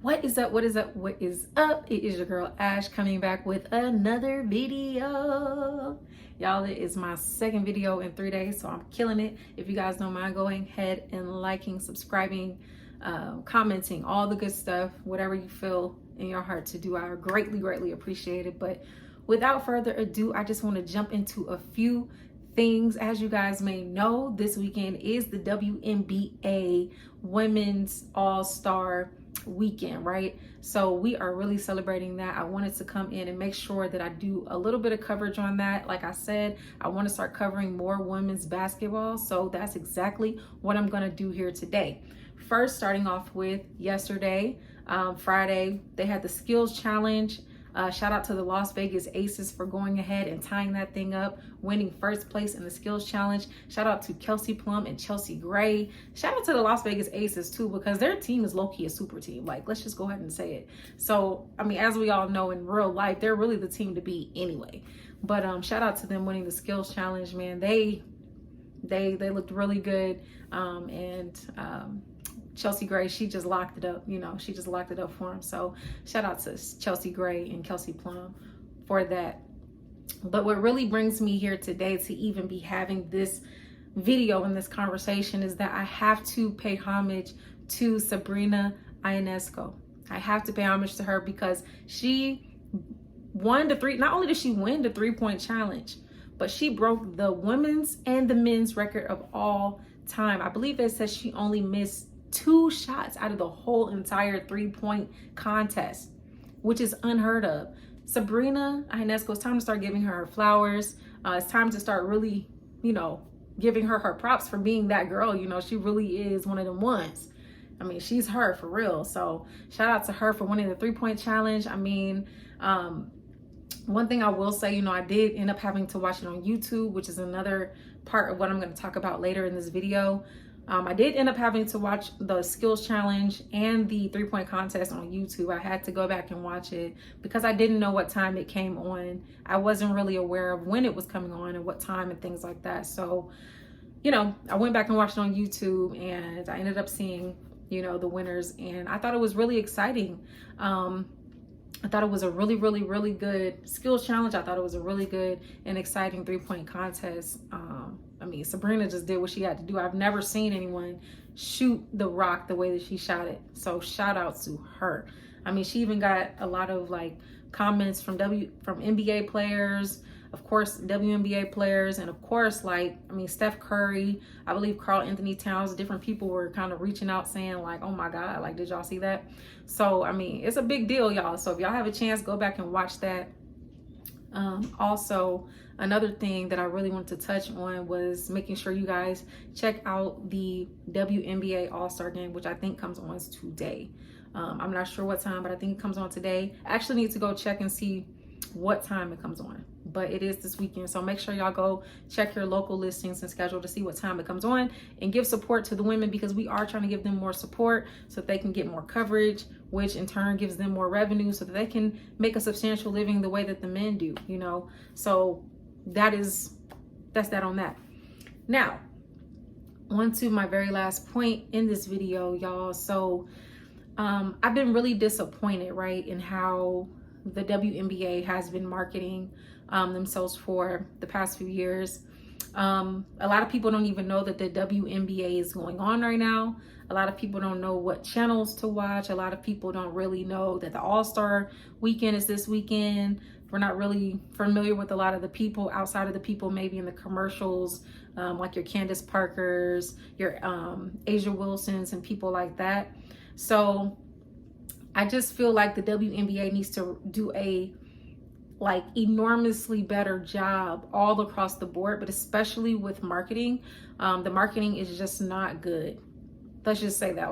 What is up? What is up? What is up? It is your girl Ash coming back with another video. Y'all, it is my second video in 3 days, so I'm killing it. If you guys don't mind going ahead and liking, subscribing, commenting, all the good stuff, whatever you feel in your heart to do, I greatly appreciate it. But without further ado, I just want to jump into a few things. As you guys may know, this weekend is the WNBA Women's All Star Weekend, right? So we are really celebrating that. I wanted to come in and make sure that I do a little bit of coverage on that. Like I said, I want to start covering more women's basketball, so that's exactly what I'm going to do here today. First, starting off with yesterday, Friday, they had the skills challenge. Shout out to the Las Vegas Aces for going ahead and tying that thing up, winning first place in the skills challenge. Shout out to Kelsey Plum and Chelsea Gray. Shout out to the Las Vegas Aces too, because their team is low-key a super team. Like, let's just go ahead and say it. So, I mean, as we all know, in real life, they're really the team to beat anyway. But shout out to them winning the skills challenge, man. They looked really good. Chelsea Gray, she just locked it up, she just locked it up for him. So shout out to Chelsea Gray and Kelsey Plum for that. But what really brings me here today to even be having this video and this conversation is that I have to pay homage to Sabrina Ionescu. I have to pay homage to her because she won not only did she win the 3-point challenge, but she broke the women's and the men's record of all time. I believe it says she only missed 2 shots out of the whole entire 3-point contest, which is unheard of. Sabrina Ionescu, it's time to start giving her flowers. It's time to start really, giving her props for being that girl. She really is one of them ones. I mean, she's her for real. So shout out to her for winning the 3-point challenge. I mean, one thing I will say, I did end up having to watch it on YouTube, which is another part of what I'm going to talk about later in this video. I did end up having to watch the skills challenge and the 3-point contest on YouTube. I had to go back and watch it because I didn't know what time it came on. I wasn't really aware of when it was coming on and what time and things like that. So, I went back and watched it on YouTube and I ended up seeing, the winners, and I thought it was really exciting. I thought it was a really good skills challenge. I thought it was a really good and exciting 3-point contest. I mean, Sabrina just did what she had to do. I've never seen anyone shoot the rock the way that she shot it. So shout out to her. I mean, she even got a lot of comments from NBA players, of course, WNBA players, and of course, Steph Curry, I believe Karl Anthony Towns, different people were kind of reaching out saying oh my God, did y'all see that? So, I mean, it's a big deal, y'all. So if y'all have a chance, go back and watch that. Also, another thing that I really wanted to touch on was making sure you guys check out the WNBA All Star Game, which I think comes on today. I'm not sure what time, but I think it comes on today. I actually need to go check and see what time it comes on, but it is this weekend. So make sure y'all go check your local listings and schedule to see what time it comes on and give support to the women, because we are trying to give them more support so that they can get more coverage, which in turn gives them more revenue so that they can make a substantial living the way that the men do, So that's that on that. Now, on to my very last point in this video, y'all. So I've been really disappointed, right, in how the WNBA has been marketing themselves for the past few years. A lot of people don't even know that the WNBA is going on right now. A lot of people don't know what channels to watch. A lot of people don't really know that the All Star Weekend is this weekend. We're not really familiar with a lot of the people outside of the people maybe in the commercials, like your Candace Parkers, your Asia Wilsons, and people like that. So I just feel like the WNBA needs to do a enormously better job all across the board, but especially with marketing. The marketing is just not good. Let's just say that.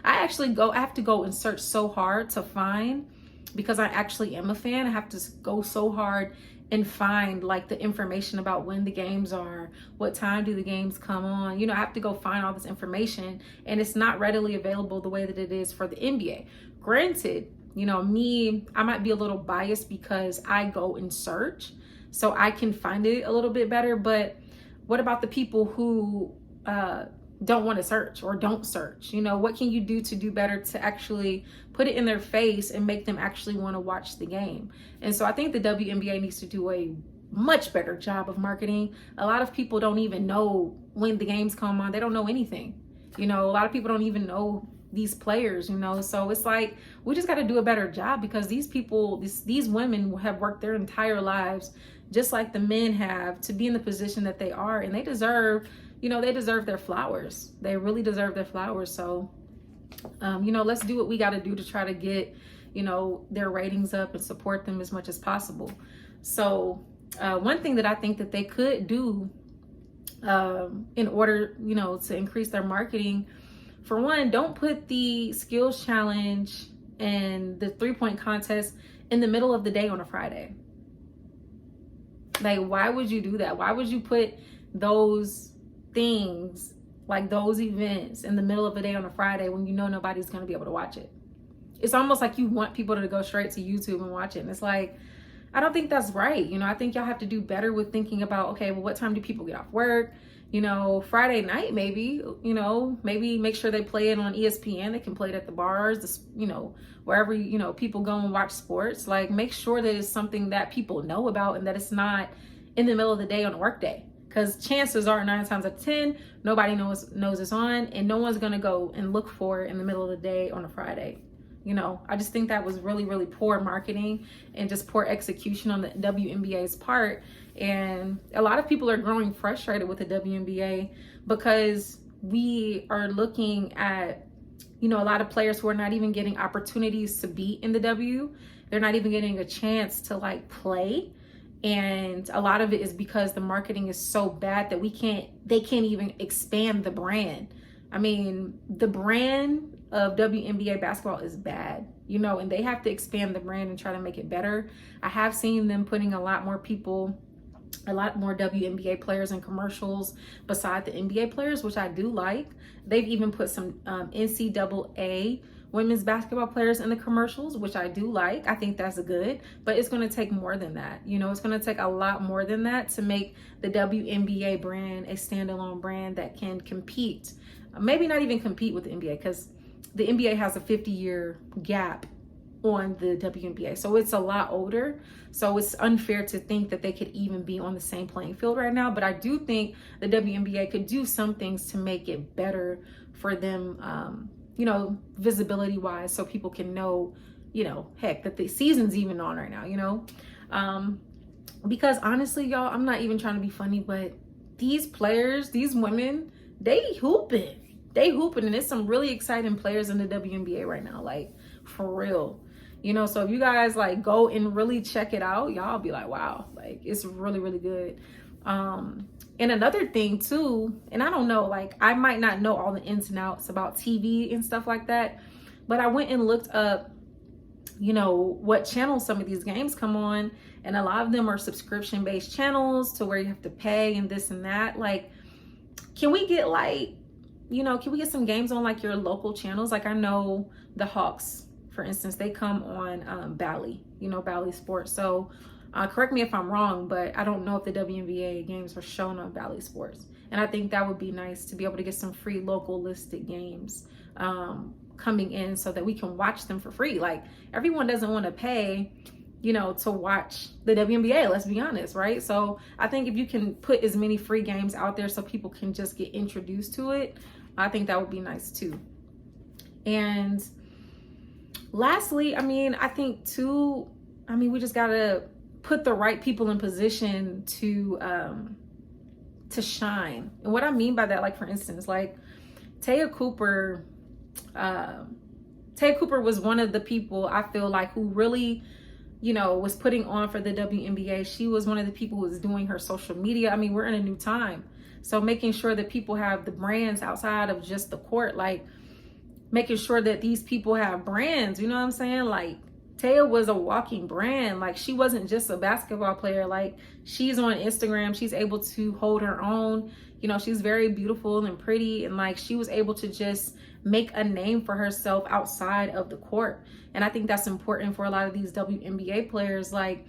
I have to go and search so hard to find, because I actually am a fan. I have to go so hard and find the information about when the games are, what time do the games come on. I have to go find all this information, and it's not readily available the way that it is for the NBA. Granted, I might be a little biased because I go and search, so I can find it a little bit better. But what about the people who don't want to search or don't search. You know, what can you do to do better to actually put it in their face and make them actually want to watch the game? And so I think the WNBA needs to do a much better job of marketing. A lot of people don't even know when the games come on. They don't know anything. You know, a lot of people don't even know these players, you know. So it's like, we just got to do a better job, because these people, these women have worked their entire lives, just like the men have, to be in the position that they are. And they deserve, you know, they deserve their flowers. They really deserve their flowers. So, you know, let's do what we got to do to try to get, you know, their ratings up and support them as much as possible. So one thing that I think that they could do in order, you know, to increase their marketing, for one, don't put the skills challenge and the 3-point contest in the middle of the day on a Friday. Like, why would you do that? Why would you put those things, like those events, in the middle of the day on a Friday when you know nobody's going to be able to watch it? It's almost like you want people to go straight to YouTube and watch it. And it's like, I don't think that's right. You know, I think y'all have to do better with thinking about, okay, well, what time do people get off work? You know, Friday night, maybe, you know, maybe make sure they play it on ESPN. They can play it at the bars, you know, wherever, you know, people go and watch sports. Like, make sure that it's something that people know about and that it's not in the middle of the day on a work day. Because chances are 9 times out of 10, nobody knows it's on, and no one's going to go and look for it in the middle of the day on a Friday. You know, I just think that was really, really poor marketing and just poor execution on the WNBA's part. And a lot of people are growing frustrated with the WNBA because we are looking at, you know, a lot of players who are not even getting opportunities to be in the W. They're not even getting a chance to like play. And a lot of it is because the marketing is so bad that they can't even expand the brand. I mean, the brand of WNBA basketball is bad, you know, and they have to expand the brand and try to make it better. I have seen them putting a lot more WNBA players in commercials beside the NBA players, which I do like. They've even put some NCAA women's basketball players in the commercials, which I do like. I think that's good, but it's going to take more than that. You know, it's going to take a lot more than that to make the WNBA brand a standalone brand that can compete. Maybe not even compete with the NBA, because the NBA has a 50-year gap on the WNBA. So it's a lot older. So it's unfair to think that they could even be on the same playing field right now. But I do think the WNBA could do some things to make it better for them, you know, visibility wise, so people can know, you know, heck, that the season's even on right now, you know? Because honestly, y'all, I'm not even trying to be funny, but these players, these women, they hooping, and there's some really exciting players in the WNBA right now, like for real, you know. So if you guys like go and really check it out, y'all be like, wow, like it's really, really good. And another thing too, and I don't know, like I might not know all the ins and outs about TV and stuff like that, but I went and looked up, you know, what channels some of these games come on, and a lot of them are subscription based channels to where you have to pay and this and that. Like, can we get like, you know, can we get some games on like your local channels? Like I know the Hawks, for instance, they come on Bally, you know, Bally Sports. So correct me if I'm wrong, but I don't know if the WNBA games are shown on Bally Sports. And I think that would be nice to be able to get some free local listed games coming in so that we can watch them for free. Like everyone doesn't want to pay, you know, to watch the WNBA, let's be honest, right? So I think if you can put as many free games out there so people can just get introduced to it, I think that would be nice too. And lastly, I mean, I think too, I mean, we just gotta put the right people in position to shine. And what I mean by that, like for instance, like Taya Cooper was one of the people I feel like who really, you know, was putting on for the WNBA. She was one of the people who was doing her social media. I mean, we're in a new time. So making sure that people have the brands outside of just the court, like making sure that these people have brands, you know what I'm saying? Like Taya was a walking brand. Like she wasn't just a basketball player. Like she's on Instagram. She's able to hold her own. You know, she's very beautiful and pretty. And like she was able to just make a name for herself outside of the court. And I think that's important for a lot of these WNBA players. Like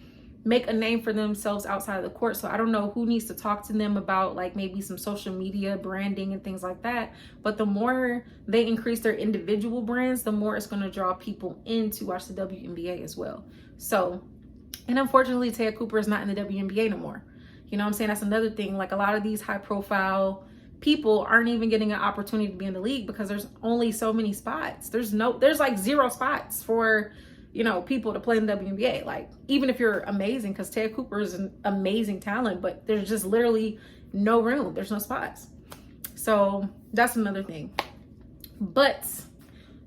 make a name for themselves outside of the court. So I don't know who needs to talk to them about like maybe some social media branding and things like that. But the more they increase their individual brands, the more it's going to draw people in to watch the WNBA as well. So, and unfortunately, Taya Cooper is not in the WNBA no more. You know what I'm saying? That's another thing. Like a lot of these high profile people aren't even getting an opportunity to be in the league because there's only so many spots. There's like 0 spots for, you know, people to play in the WNBA. Like, even if you're amazing, because Taya Cooper is an amazing talent, but there's just literally no room. There's no spots. So that's another thing. But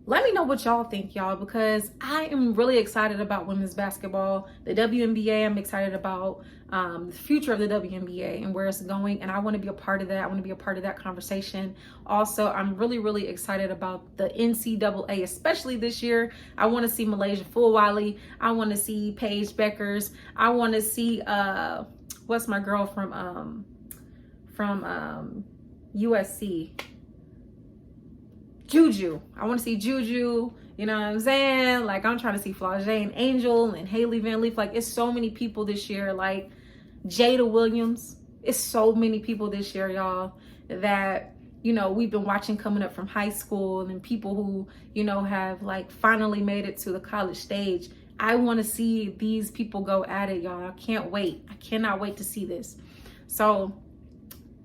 let me know what y'all think, y'all, because I am really excited about women's basketball. The WNBA, I'm excited about the future of the WNBA and where it's going. And I want to be a part of that. I want to be a part of that conversation. Also, I'm really, really excited about the NCAA, especially this year. I want to see Malaysia Fulwiley. I want to see Paige Beckers. I want to see, what's my girl from USC? Juju. I want to see Juju, you know what I'm saying? Like, I'm trying to see Flau'jae and Angel and Haley Van Leaf. Like, it's so many people this year. Like, Jada Williams. It's so many people this year, y'all, that, you know, we've been watching coming up from high school, and people who, you know, have like finally made it to the college stage. I want to see these people go at it, y'all. I can't wait. I cannot wait to see this. So,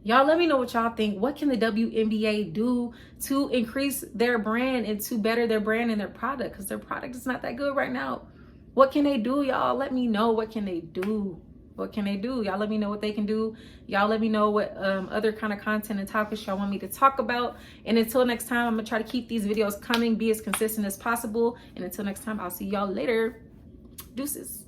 y'all, let me know what y'all think. What can the WNBA do to increase their brand and to better their brand and their product? Because their product is not that good right now. What can they do, y'all? Let me know. What can they do? What can they do? Y'all let me know what they can do. Y'all let me know what other kind of content and topics y'all want me to talk about. And until next time, I'm going to try to keep these videos coming, be as consistent as possible. And until next time, I'll see y'all later. Deuces.